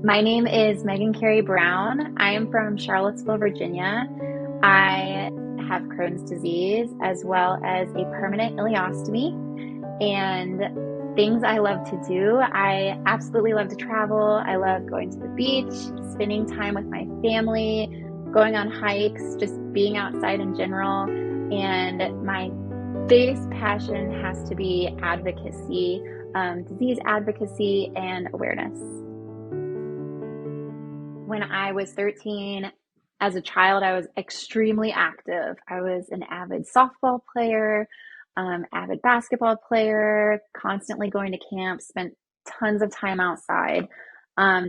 My name is Meghan Cary Brown. I am from Charlottesville, Virginia. I have Crohn's disease as well as a permanent ileostomy. And things I love to do, I absolutely love to travel. I love going to the beach, spending time with my family, going on hikes, just being outside in general. And my biggest passion has to be advocacy, disease advocacy, and awareness. When I was 13, as a child, I was extremely active. I was an avid softball player, avid basketball player, constantly going to camp, spent tons of time outside,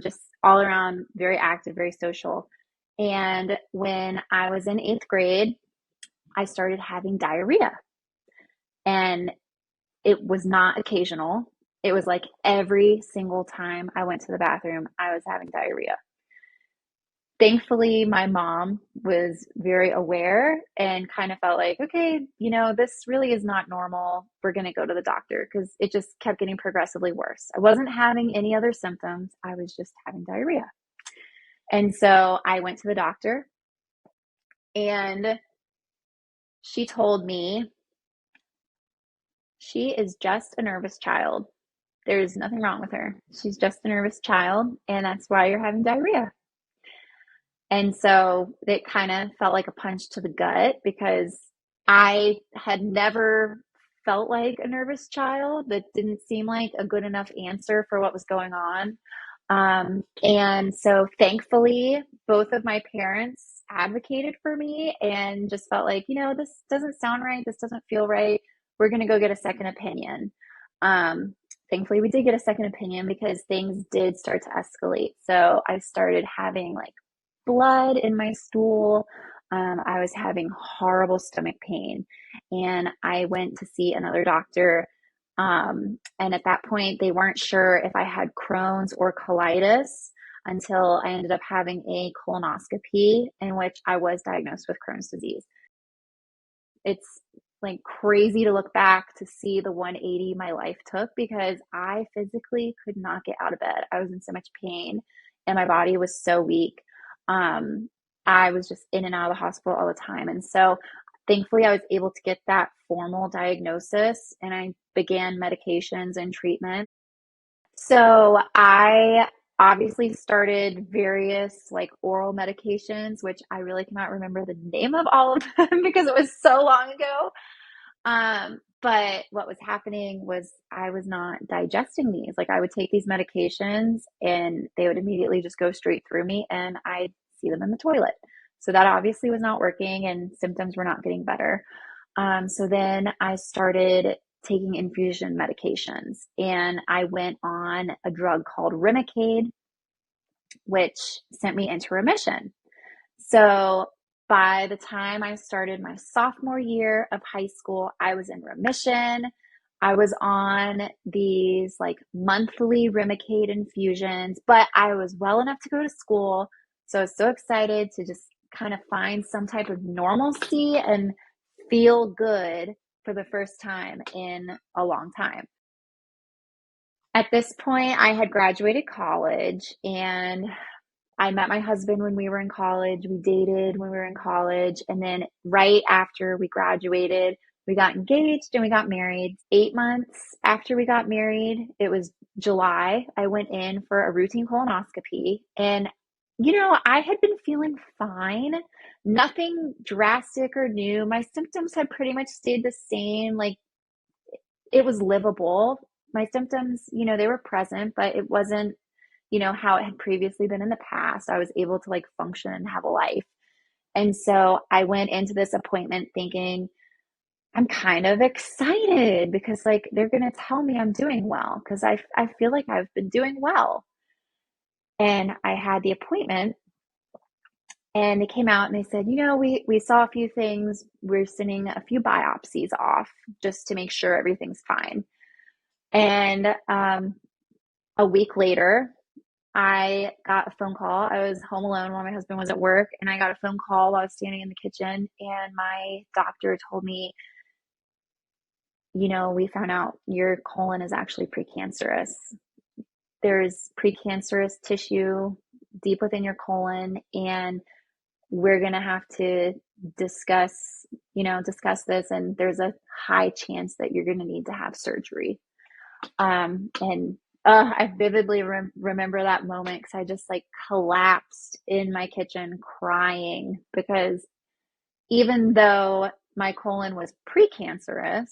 just all around very active, very social. And when I was in eighth grade, I started having diarrhea. And it was not occasional. It was like every single time I went to the bathroom, I was having diarrhea. Thankfully, my mom was very aware and kind of felt like, okay, this really is not normal. We're going to go to the doctor because it just kept getting progressively worse. I wasn't having any other symptoms. I was just having diarrhea. And so I went to the doctor and she told me she is just a nervous child. There's nothing wrong with her. She's just a nervous child, and that's why you're having diarrhea. And so it kind of felt like a punch to the gut because I had never felt like a nervous child. That didn't seem like a good enough answer for what was going on. And so thankfully, both of my parents advocated for me and just felt like, this doesn't sound right. This doesn't feel right. We're going to go get a second opinion. Um, Thankfully, we did get a second opinion because things did start to escalate. So I started having like blood in my stool. I was having horrible stomach pain, and I went to see another doctor. And at that point, they weren't sure if I had Crohn's or colitis until I ended up having a colonoscopy in which I was diagnosed with Crohn's disease. It's like crazy to look back to see the 180 my life took because I physically could not get out of bed. I was in so much pain and my body was so weak. Um, I was just in and out of the hospital all the time. And so thankfully, I was able to get that formal diagnosis and I began medications and treatment. So I obviously started various like oral medications, which I really cannot remember the name of all of them because it was so long ago. But what was happening was I was not digesting these. Like I would take these medications and they would immediately just go straight through me and I'd see them in the toilet. So that obviously was not working and symptoms were not getting better. So then I started taking infusion medications and I went on a drug called Remicade, which sent me into remission. So by the time I started my sophomore year of high school, I was in remission. I was on these like monthly Remicade infusions, but I was well enough to go to school. So I was so excited to just kind of find some type of normalcy and feel good for the first time in a long time. At this point, I had graduated college and I met my husband when we were in college. We dated when we were in college. And then right after we graduated, we got engaged and we got married. 8 months after we got married, it was July, I went in for a routine colonoscopy. And, I had been feeling fine, nothing drastic or new. My symptoms had pretty much stayed the same. Like it was livable. My symptoms, they were present, but it wasn't how it had previously been in the past. I was able to like function and have a life. And so I went into this appointment thinking, I'm kind of excited because like they're going to tell me I'm doing well because I feel like I've been doing well. And I had the appointment and they came out and they said, we saw a few things. We're sending a few biopsies off just to make sure everything's fine. And a week later, I got a phone call. I was home alone while my husband was at work, and I got a phone call while I was standing in the kitchen, and my doctor told me, we found out your colon is actually precancerous. there's precancerous tissue deep within your colon, and we're going to have to discuss this, and there's a high chance that you're going to need to have surgery. And I vividly remember that moment because I just like collapsed in my kitchen crying, because even though my colon was precancerous,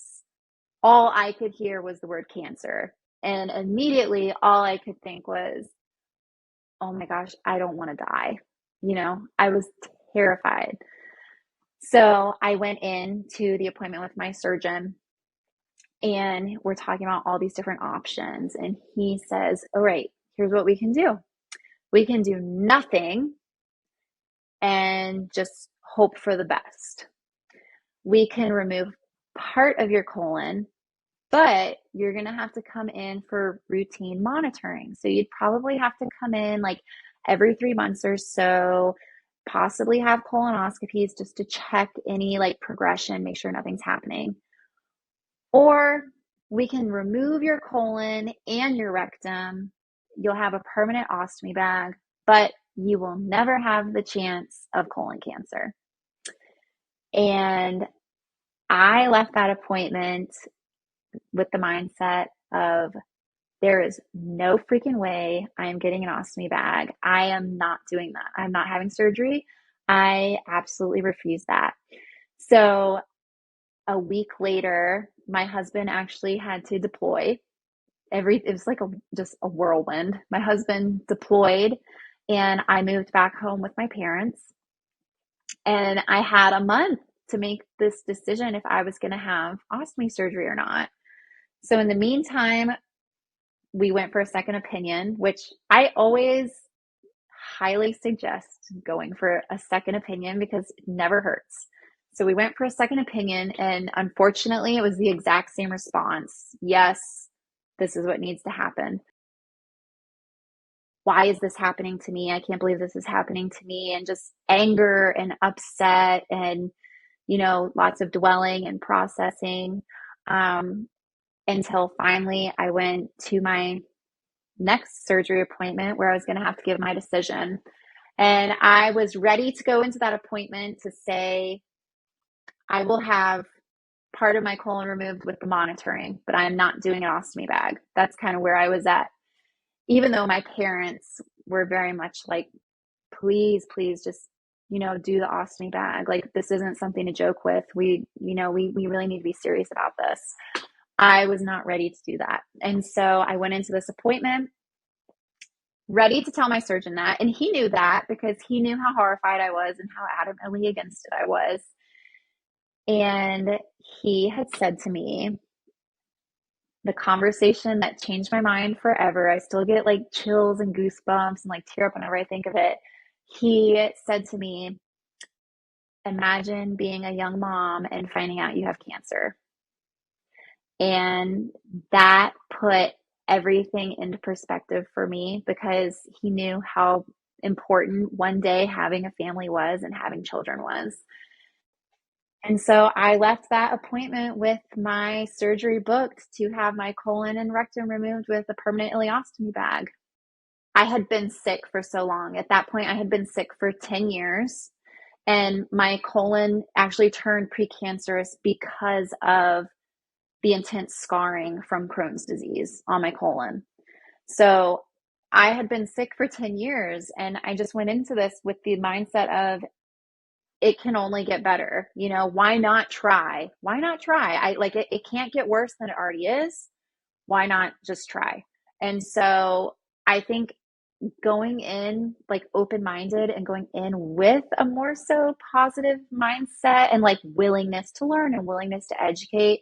all I could hear was the word cancer. And immediately all I could think was, oh my gosh, I don't want to die. I was terrified. So I went into the appointment with my surgeon, and we're talking about all these different options. And he says, all right, here's what we can do. We can do nothing and just hope for the best. We can remove part of your colon, but you're going to have to come in for routine monitoring. So you'd probably have to come in like every 3 months or so, possibly have colonoscopies just to check any like progression, make sure nothing's happening. Or we can remove your colon and your rectum. You'll have a permanent ostomy bag, but you will never have the chance of colon cancer. And I left that appointment with the mindset of, there is no freaking way I am getting an ostomy bag. I am not doing that. I'm not having surgery. I absolutely refuse that. So a week later, my husband actually had to deploy. It was like just a whirlwind. My husband deployed, and I moved back home with my parents. And I had a month to make this decision if I was going to have ostomy surgery or not. So in the meantime, we went for a second opinion, which I always highly suggest going for a second opinion because it never hurts. So we went for a second opinion, and unfortunately, it was the exact same response. Yes, this is what needs to happen. Why is this happening to me? I can't believe this is happening to me. And just anger and upset and, lots of dwelling and processing, until finally I went to my next surgery appointment where I was going to have to give my decision. And I was ready to go into that appointment to say, I will have part of my colon removed with the monitoring, but I am not doing an ostomy bag. That's kind of where I was at. Even though my parents were very much like, please, please just, do the ostomy bag. Like, this isn't something to joke with. We really need to be serious about this. I was not ready to do that. And so I went into this appointment ready to tell my surgeon that. And he knew that because he knew how horrified I was and how adamantly against it I was. And he had said to me, the conversation that changed my mind forever. I still get like chills and goosebumps and like tear up whenever I think of it. He said to me, imagine being a young mom and finding out you have cancer. And that put everything into perspective for me, because he knew how important one day having a family was and having children was. And so I left that appointment with my surgery booked to have my colon and rectum removed with a permanent ileostomy bag. I had been sick for so long. At that point, I had been sick for 10 years, and my colon actually turned precancerous because of the intense scarring from Crohn's disease on my colon. So I had been sick for 10 years, and I just went into this with the mindset of, it can only get better. Why not try? Why not try? It can't get worse than it already is. Why not just try? And so I think going in like open-minded and going in with a more so positive mindset and like willingness to learn and willingness to educate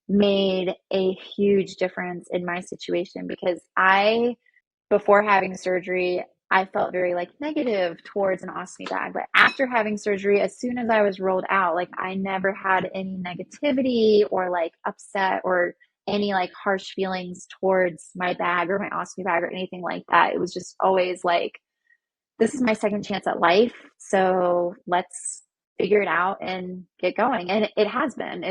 made a huge difference in my situation, because before having surgery, I felt very like negative towards an ostomy bag. But after having surgery, as soon as I was rolled out, like I never had any negativity or like upset or any like harsh feelings towards my bag or my ostomy bag or anything like that. It was just always like, this is my second chance at life. So let's figure it out and get going. And it has been.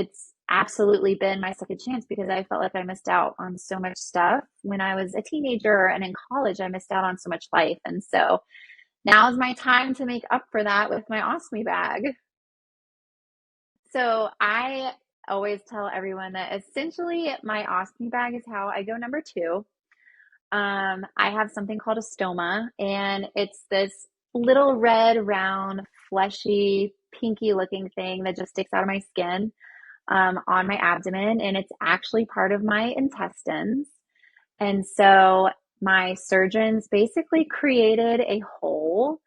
absolutely been my second chance because I felt like I missed out on so much stuff when I was a teenager, and in college I missed out on so much life. And so now is my time to make up for that with my ostomy bag. So I always tell everyone that essentially my ostomy bag is how I go number two. I have something called a stoma, and it's this little red, round, fleshy, pinky looking thing that just sticks out of my skin on my abdomen, and it's actually part of my intestines. And so my surgeons basically created a hole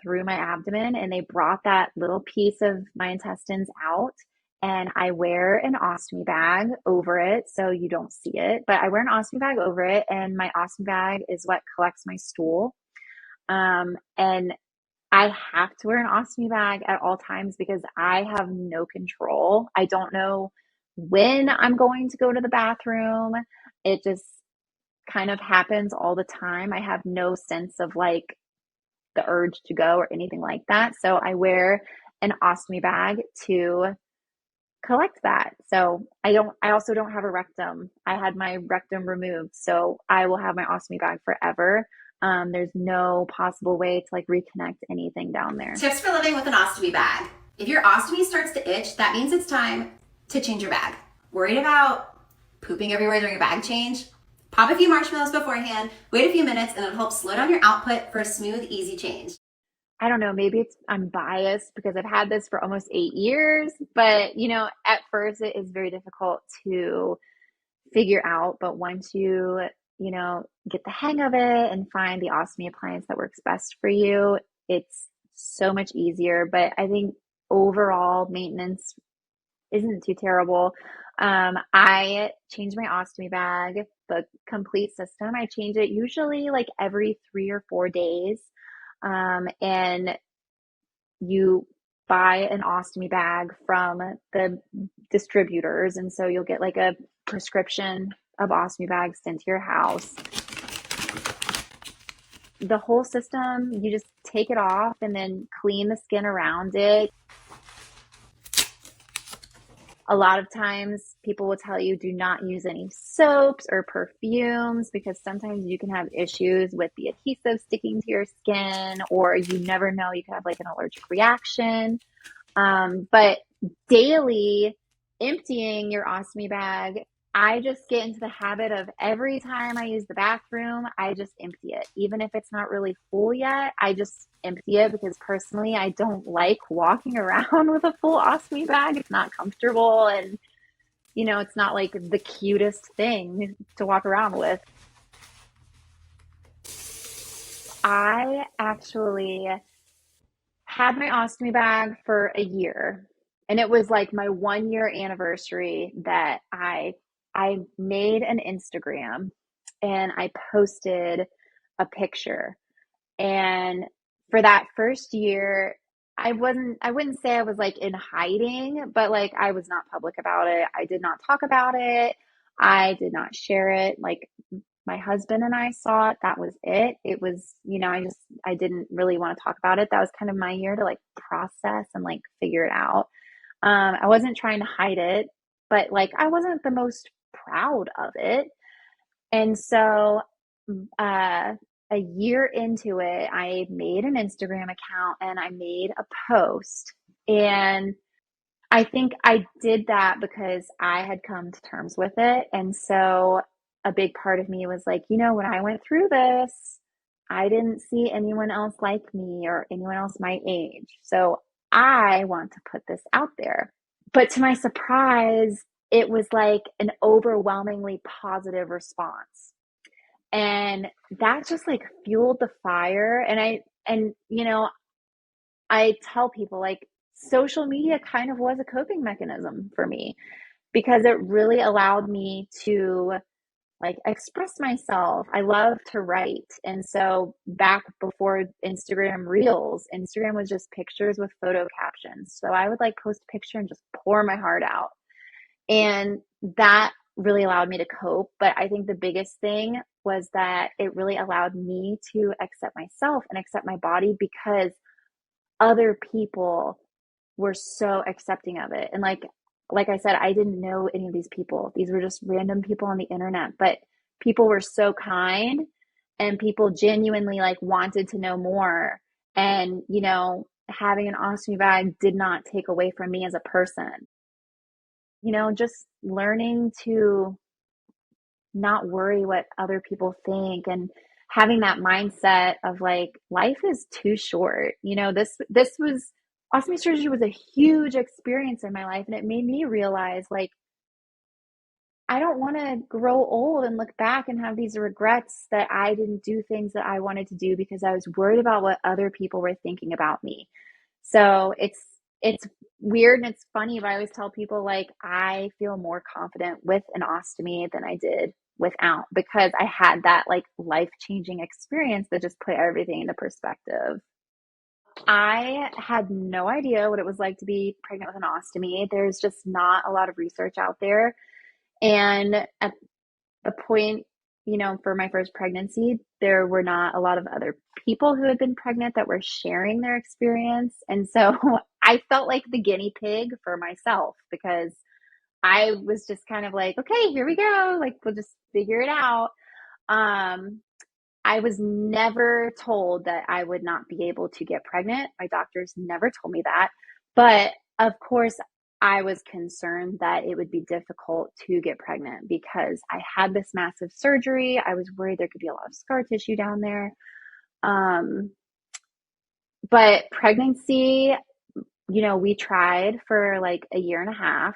through my abdomen, and they brought that little piece of my intestines out. And I wear an ostomy bag over it so you don't see it, but I wear an ostomy bag over it, and my ostomy bag is what collects my stool. And I have to wear an ostomy bag at all times because I have no control. I don't know when I'm going to go to the bathroom. It just kind of happens all the time. I have no sense of like the urge to go or anything like that. So I wear an ostomy bag to collect that. So I also don't have a rectum. I had my rectum removed. So I will have my ostomy bag forever. There's no possible way to like reconnect anything down there. Tips for living with an ostomy bag. If your ostomy starts to itch, that means it's time to change your bag. Worried about pooping everywhere during a bag change? Pop a few marshmallows beforehand, wait a few minutes, and it'll help slow down your output for a smooth, easy change. I don't know, maybe I'm biased because I've had this for almost 8 years, but at first it is very difficult to figure out. But once you get the hang of it and find the ostomy appliance that works best for you, it's so much easier. But I think overall maintenance isn't too terrible. I change my ostomy bag, the complete system. I change it usually like every 3 or 4 days. And you buy an ostomy bag from the distributors. And so you'll get like a prescription of ostomy bags sent to your house. The whole system, you just take it off and then clean the skin around it. A lot of times people will tell you do not use any soaps or perfumes because sometimes you can have issues with the adhesive sticking to your skin, or you never know, you could have like an allergic reaction. But daily emptying your ostomy bag, I just get into the habit of every time I use the bathroom, I just empty it. Even if it's not really full yet, I just empty it because personally, I don't like walking around with a full ostomy bag. It's not comfortable, and it's not like the cutest thing to walk around with. I actually had my ostomy bag for a year, and it was like my 1 year anniversary that I made an Instagram and I posted a picture. And for that first year, I wouldn't say I was like in hiding, but like I was not public about it. I did not talk about it. I did not share it. Like my husband and I saw it. That was it. It was, I didn't really want to talk about it. That was kind of my year to like process and like figure it out. I wasn't trying to hide it, but like I wasn't the most proud of it. And so, uh, a year into it, I made an Instagram account and I made a post. And I think I did that because I had come to terms with it. And so a big part of me was like, when I went through this, I didn't see anyone else like me or anyone else my age. So I want to put this out there. But to my surprise, it was like an overwhelmingly positive response. And that just like fueled the fire. I tell people like social media kind of was a coping mechanism for me because it really allowed me to like express myself. I love to write. And so back before Instagram Reels, Instagram was just pictures with photo captions. So I would like post a picture and just pour my heart out. And that really allowed me to cope. But I think the biggest thing was that it really allowed me to accept myself and accept my body because other people were so accepting of it. And like like I said, I didn't know any of these people. These were just random people on the internet, but people were so kind and people genuinely like wanted to know more. And, having an ostomy bag did not take away from me as a person. Just learning to not worry what other people think and having that mindset of like life is too short. This was ostomy surgery was a huge experience in my life, and it made me realize like I don't want to grow old and look back and have these regrets that I didn't do things that I wanted to do because I was worried about what other people were thinking about me. So it's weird and it's funny, but I always tell people like I feel more confident with an ostomy than I did without, because I had that like life-changing experience that just put everything into perspective. I had no idea what it was like to be pregnant with an ostomy. There's just not a lot of research out there. And at the point, for my first pregnancy, there were not a lot of other people who had been pregnant that were sharing their experience. And so I felt like the guinea pig for myself because I was just kind of like, okay, here we go. Like, we'll just figure it out. Um, I was never told that I would not be able to get pregnant. My doctors never told me that. But of course, I was concerned that it would be difficult to get pregnant because I had this massive surgery. I was worried there could be a lot of scar tissue down there. Um, but pregnancy, we tried for like a year and a half.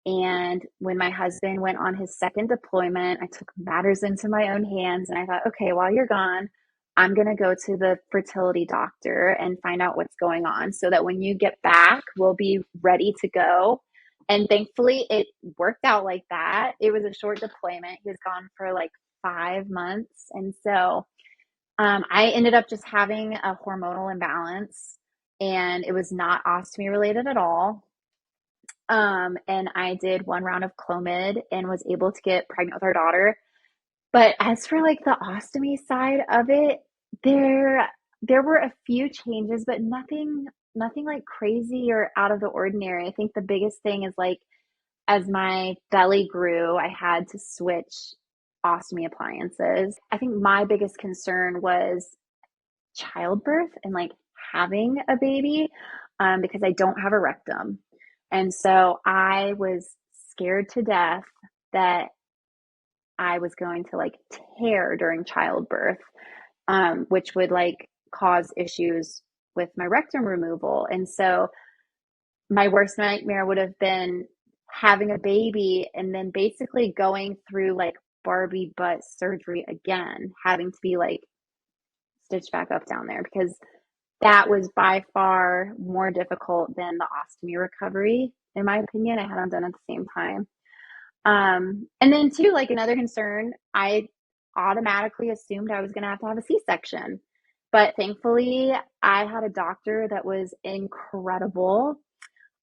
And when my husband went on his second deployment, I took matters into my own hands and I thought, okay, while you're gone, I'm going to go to the fertility doctor and find out what's going on so that when you get back, we'll be ready to go. And thankfully, it worked out like that. It was a short deployment. He was gone for like 5 months. And so I ended up just having a hormonal imbalance, and it was not ostomy related at all. And I did one round of Clomid and was able to get pregnant with our daughter. But as for like the ostomy side of it, there were a few changes, but nothing like crazy or out of the ordinary. I think the biggest thing is like as my belly grew, I had to switch ostomy appliances. I think my biggest concern was childbirth and like having a baby, because I don't have a rectum. And so I was scared to death that I was going to like tear during childbirth, which would like cause issues with my rectum removal. And so my worst nightmare would have been having a baby and then basically going through like Barbie butt surgery again, having to be like stitched back up down there, because that was by far more difficult than the ostomy recovery, in my opinion. I had them done at the same time. And then too, like another concern, I automatically assumed I was going to have a C-section. But thankfully, I had a doctor that was incredible.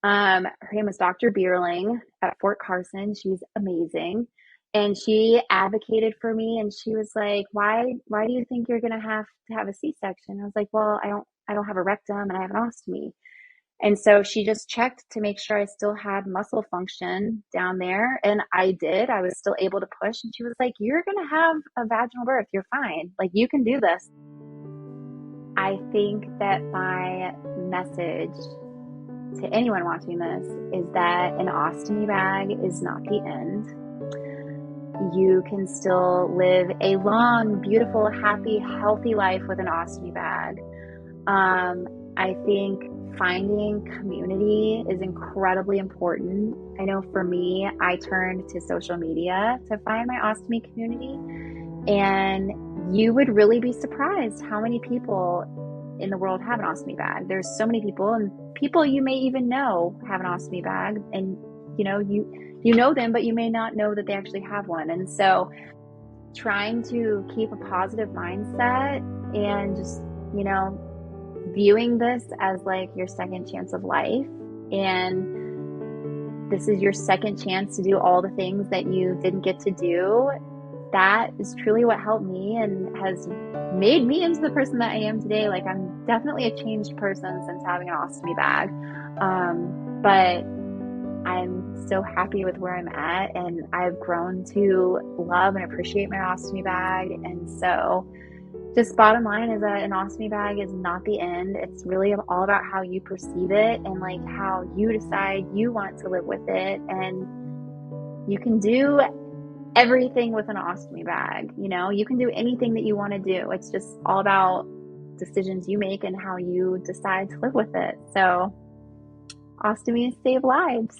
Her name was Dr. Bierling at Fort Carson. She's amazing. And she advocated for me, and she was like, why do you think you're going to have a C-section? I was like, well, I don't have a rectum and I have an ostomy. And so she just checked to make sure I still had muscle function down there. And I did. I was still able to push. And she was like, you're going to have a vaginal birth. You're fine. Like, you can do this. I think that my message to anyone watching this is that an ostomy bag is not the end. You can still live a long, beautiful, happy, healthy life with an ostomy bag. I think finding community is incredibly important. I know for me, I turned to social media to find my ostomy community, and you would really be surprised how many people in the world have an ostomy bag. There's so many people, and people you may even know have an ostomy bag, and you know them, but you may not know that they actually have one. And so trying to keep a positive mindset and just, viewing this as like your second chance of life. And this is your second chance to do all the things that you didn't get to do. That is truly what helped me and has made me into the person that I am today. Like, I'm definitely a changed person since having an ostomy bag. But I'm so happy with where I'm at, and I've grown to love and appreciate my ostomy bag. And so just bottom line is that an ostomy bag is not the end. It's really all about how you perceive it and like how you decide you want to live with it. And you can do everything with an ostomy bag. You can do anything that you want to do. It's just all about decisions you make and how you decide to live with it. So ostomies save lives.